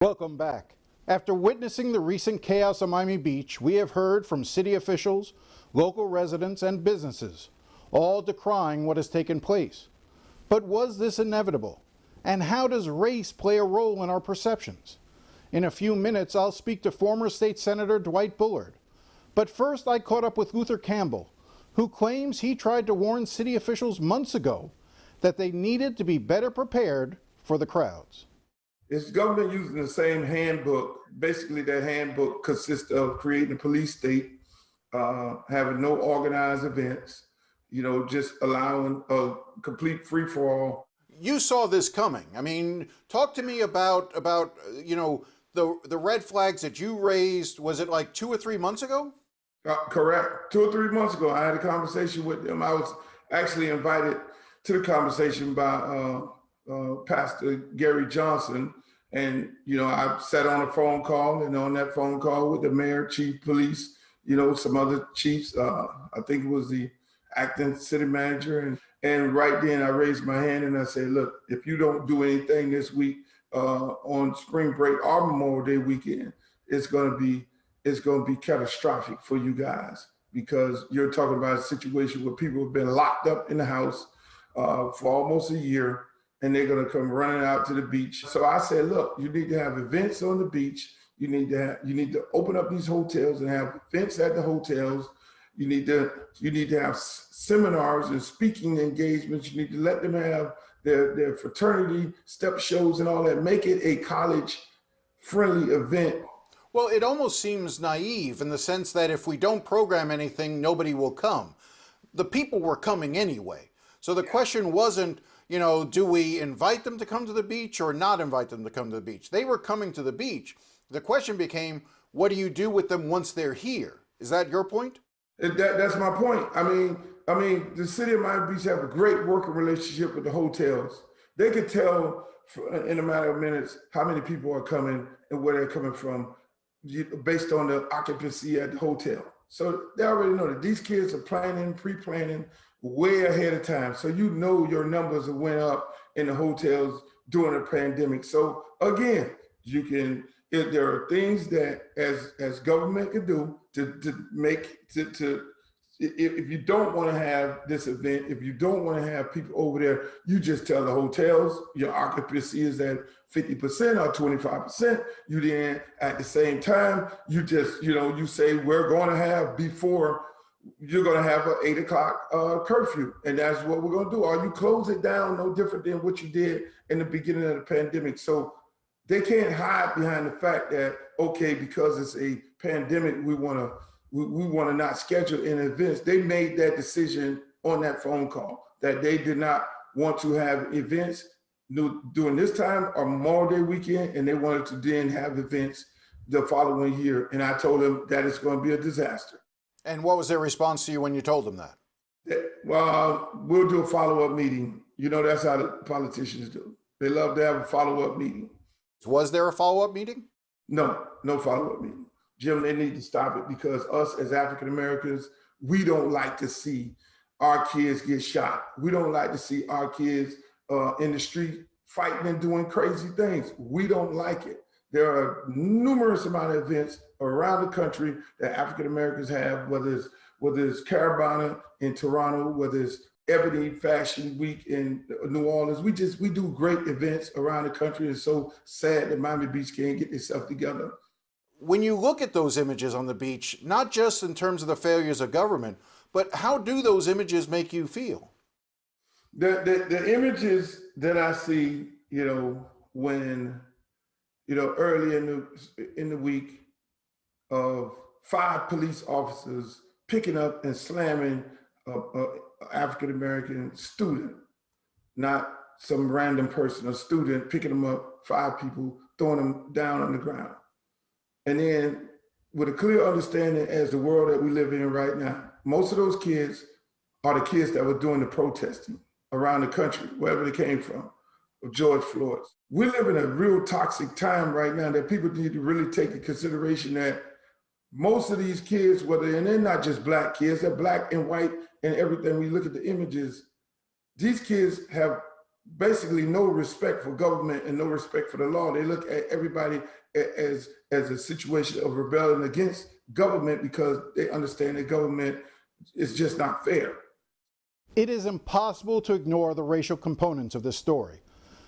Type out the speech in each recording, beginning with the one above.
Welcome back. After witnessing the recent chaos on Miami Beach, we have heard from city officials, local residents, and businesses, all decrying what has taken place. But was this inevitable? And how does race play a role in our perceptions? In a few minutes, I'll speak to former State Senator Dwight Bullard. But first, I caught up with Luther Campbell, who claims he tried to warn city officials months ago that they needed to be better prepared for the crowds. It's government using the same handbook. Basically, that handbook consists of creating a police state, having no organized events, just allowing a complete free-for-all. You saw this coming. I mean, talk to me about the red flags that you raised. Was it like 2 or 3 months ago? Correct. 2 or 3 months ago, I had a conversation with them. I was actually invited to the conversation by Pastor Gary Johnson. And, I sat on a phone call, and on that phone call with the mayor, chief police, some other chiefs, I think it was the acting city manager. And right then I raised my hand and I said, look, if you don't do anything this week on spring break or Memorial Day weekend, it's going to be catastrophic for you guys, because you're talking about a situation where people have been locked up in the house for almost a year, and they're going to come running out to the beach. So I said, look, you need to have events on the beach. You need to open up these hotels and have events at the hotels. You need to have seminars and speaking engagements. You need to let them have their fraternity step shows and all that. Make it a college-friendly event. Well, it almost seems naive in the sense that if we don't program anything, nobody will come. The people were coming anyway. So the question wasn't, do we invite them to come to the beach or not invite them to come to the beach? They were coming to the beach. The question became, what do you do with them once they're here? Is that your point? That's my point. I mean, the city of Miami Beach have a great working relationship with the hotels. They could tell in a matter of minutes how many people are coming and where they're coming from based on the occupancy at the hotel. So they already know that these kids are pre-planning way ahead of time. So your numbers went up in the hotels during the pandemic. So again, if there are things that as government can do if you don't want to have this event, if you don't want to have people over there, you just tell the hotels your occupancy is at 50% or 25%. You then at the same time, you just, you say you're going to have an 8 o'clock curfew. And that's what we're going to do. Or you close it down, no different than what you did in the beginning of the pandemic. So they can't hide behind the fact that, okay, because it's a pandemic, we want to not schedule any events. They made that decision on that phone call that they did not want to have events during this time or Memorial Day weekend, and they wanted to then have events the following year. And I told them that it's going to be a disaster. And what was their response to you when you told them that? Well, we'll do a follow-up meeting. That's how the politicians do. They love to have a follow-up meeting. Was there a follow-up meeting? No follow-up meeting. Jim, they need to stop it, because us as African Americans, we don't like to see our kids get shot. We don't like to see our kids in the street fighting and doing crazy things. We don't like it. There are numerous amount of events around the country that African Americans have, whether it's Caravana in Toronto, whether it's Ebony Fashion Week in New Orleans. We do great events around the country. It's so sad that Miami Beach can't get itself together. When you look at those images on the beach, not just in terms of the failures of government, but how do those images make you feel? The images that I see, when, early in the week of 5 police officers picking up and slamming a African-American student, not some random person, a student picking them up, 5 people, throwing them down on the ground. And then with a clear understanding as the world that we live in right now, most of those kids are the kids that were doing the protesting around the country, wherever they came from, of George Floyd. We live in a real toxic time right now that people need to really take into consideration that most of these kids, and they're not just black kids, they're black and white and everything. We look at the images, these kids have basically no respect for government and no respect for the law. They look at everybody as a situation of rebellion against government because they understand that government is just not fair. It is impossible to ignore the racial components of this story.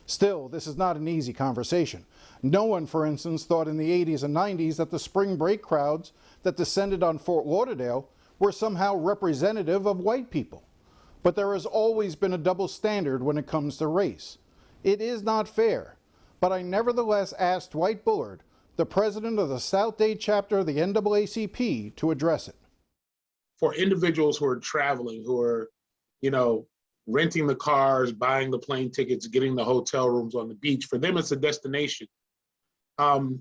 Still, this is not an easy conversation. No one, for instance, thought in the 80s and 90s that the spring break crowds that descended on Fort Lauderdale were somehow representative of white people. But there has always been a double standard when it comes to race. It is not fair, but I nevertheless asked Dwight Bullard, the president of the South Dade chapter of the NAACP, to address it. For individuals who are traveling, who are, renting the cars, buying the plane tickets, getting the hotel rooms on the beach, for them it's a destination. And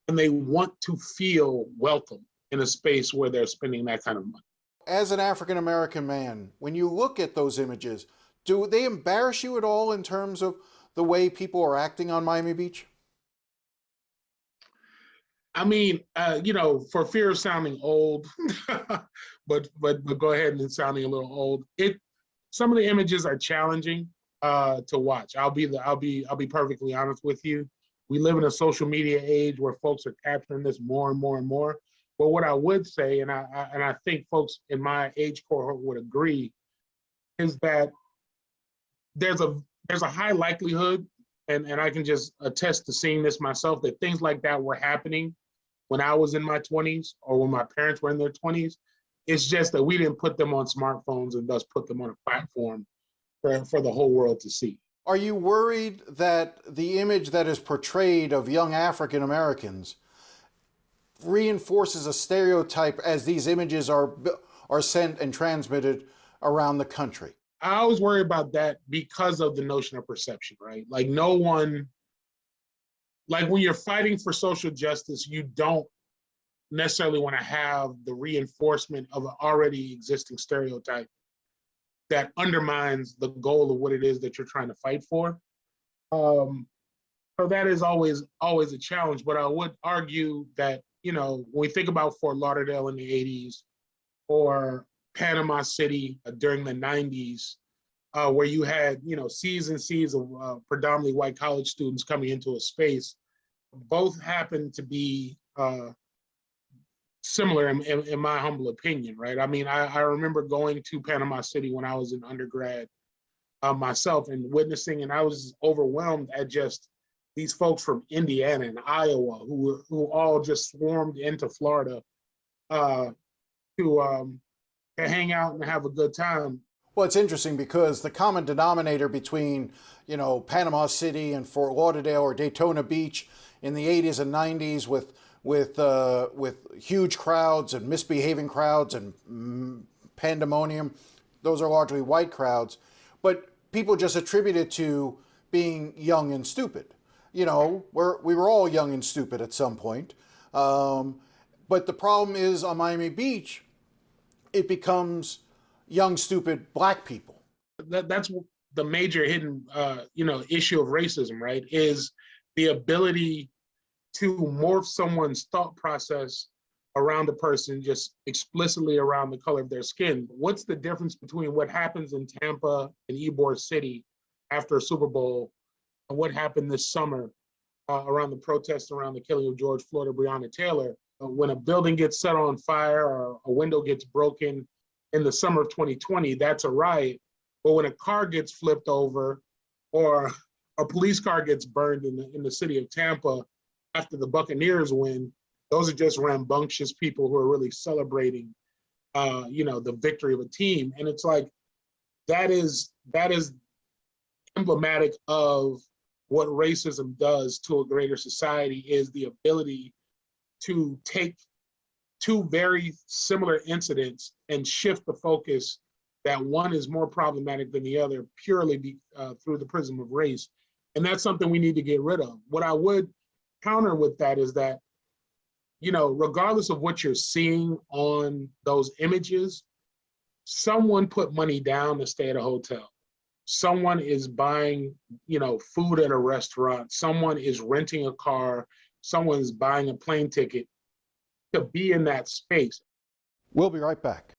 they want to feel welcome in a space where they're spending that kind of money. As an African-American man, when you look at those images, do they embarrass you at all in terms of the way people are acting on Miami Beach? I mean, for fear of sounding old, but go ahead and sounding a little old. Some of the images are challenging to watch. I'll be perfectly honest with you. We live in a social media age where folks are capturing this more and more and more. But what I would say, and I think folks in my age cohort would agree, is that there's a high likelihood, and I can just attest to seeing this myself, that things like that were happening when I was in my 20s or when my parents were in their 20s. It's just that we didn't put them on smartphones and thus put them on a platform for the whole world to see. Are you worried that the image that is portrayed of young African Americans reinforces a stereotype as these images are sent and transmitted around the country? I always worry about that because of the notion of perception, right? Like when you're fighting for social justice, you don't necessarily want to have the reinforcement of an already existing stereotype that undermines the goal of what it is that you're trying to fight for. So that is always a challenge, but I would argue that, when we think about Fort Lauderdale in the 80s or Panama City during the 90s, where you had, seas and seas of predominantly white college students coming into a space, both happen to be similar in my humble opinion, right? I mean, I remember going to Panama City when I was in undergrad myself and witnessing, and I was overwhelmed at just these folks from Indiana and Iowa who all just swarmed into Florida to hang out and have a good time. Well, it's interesting because the common denominator between, Panama City and Fort Lauderdale or Daytona Beach in the 80s and 90s with huge crowds and misbehaving crowds and pandemonium, those are largely white crowds, but people just attribute it to being young and stupid. We were all young and stupid at some point. But the problem is on Miami Beach, it becomes young, stupid black people. That's the major hidden, issue of racism, right? Is the ability to morph someone's thought process around a person just explicitly around the color of their skin. What's the difference between what happens in Tampa and Ybor City after a Super Bowl and what happened this summer around the protests around the killing of George Floyd or Breonna Taylor? When a building gets set on fire or a window gets broken in the summer of 2020, that's a riot. But when a car gets flipped over or a police car gets burned in the city of Tampa after the Buccaneers win, those are just rambunctious people who are really celebrating, the victory of a team. And it's like, that is emblematic of what racism does to a greater society, is the ability to take two very similar incidents and shift the focus that one is more problematic than the other purely through the prism of race. And that's something we need to get rid of. What I would counter with that is that, regardless of what you're seeing on those images, someone put money down to stay at a hotel. Someone is buying, food at a restaurant. Someone is renting a car. Someone is buying a plane ticket to be in that space. We'll be right back.